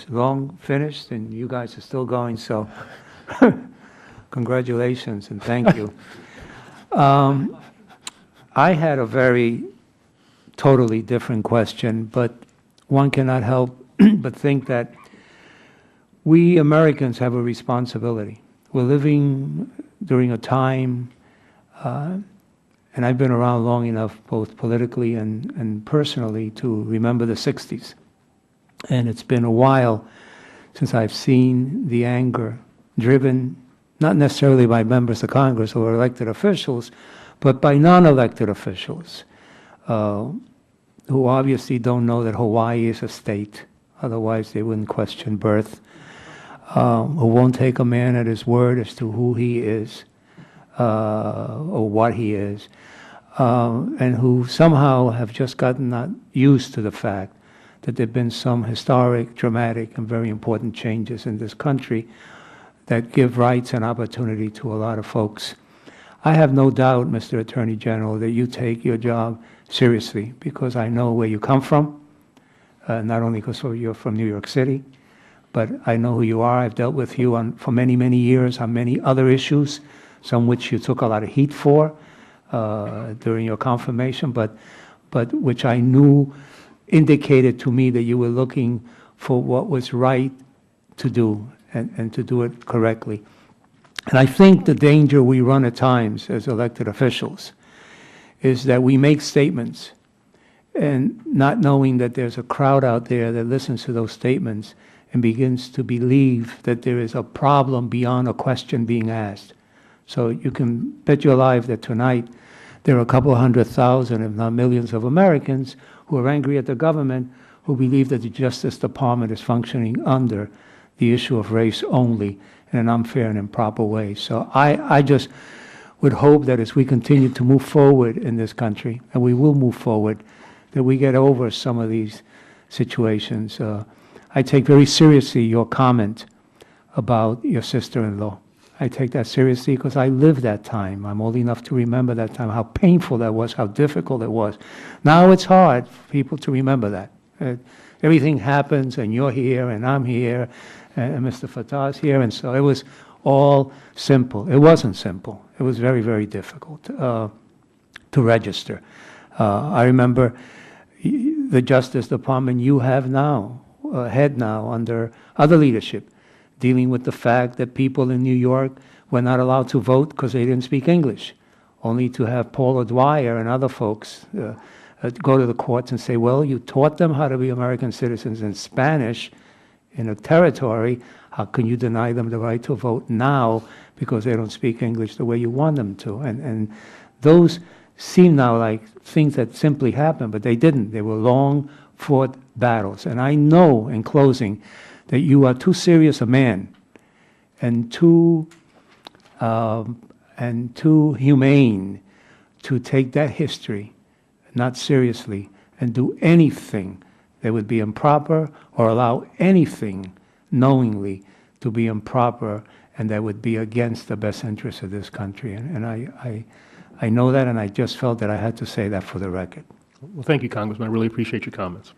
It's long finished, and you guys are still going, so congratulations and thank you. I had a very totally different question, but one cannot help but think that we Americans have a responsibility. We're living during a time, and I've been around long enough, both politically and personally, to remember the 60s. And it's been a while since I've seen the anger driven, not necessarily by members of Congress or elected officials, but by non-elected officials, who obviously don't know that Hawaii is a state. Otherwise, they wouldn't question birth. Who won't take a man at his word as to who he is or what he is, and who somehow have just gotten not used to the fact that there have been some historic, dramatic, and very important changes in this country that give rights and opportunity to a lot of folks. I have no doubt, Mr. Attorney General, that you take your job seriously, because I know where you come from, not only because you're from New York City, but I know who you are. I've dealt with you for many, many years on many other issues, some which you took a lot of heat for during your confirmation, but which I knew indicated to me that you were looking for what was right to do and to do it correctly. And I think the danger we run at times as elected officials is that we make statements and not knowing that there's a crowd out there that listens to those statements and begins to believe that there is a problem beyond a question being asked. So you can bet your life that tonight there are a couple 100,000, if not millions, of Americans who are angry at the government, who believe that the Justice Department is functioning under the issue of race only in an unfair and improper way. So I just would hope that as we continue to move forward in this country, and we will move forward, that we get over some of these situations. I take very seriously your comment about your sister-in-law. I take that seriously because I lived that time. I'm old enough to remember that time, how painful that was, how difficult it was. Now it's hard for people to remember that. Everything happens, and you're here, and I'm here, and Mr. Fatah's here, and so it was all simple. It wasn't simple. It was very, very difficult to register. I remember the Justice Department you have now, head now under other leadership, dealing with the fact that people in New York were not allowed to vote because they didn't speak English, only to have Paula Dwyer and other folks go to the courts and say, well, you taught them how to be American citizens in Spanish in a territory. How can you deny them the right to vote now because they don't speak English the way you want them to? And those seem now like things that simply happened, but they didn't. They were long-fought battles. And I know, in closing, that you are too serious a man and too humane to take that history not seriously and do anything that would be improper or allow anything knowingly to be improper and that would be against the best interests of this country. And I know that, and I just felt that I had to say that for the record. Well, thank you, Congressman. I really appreciate your comments.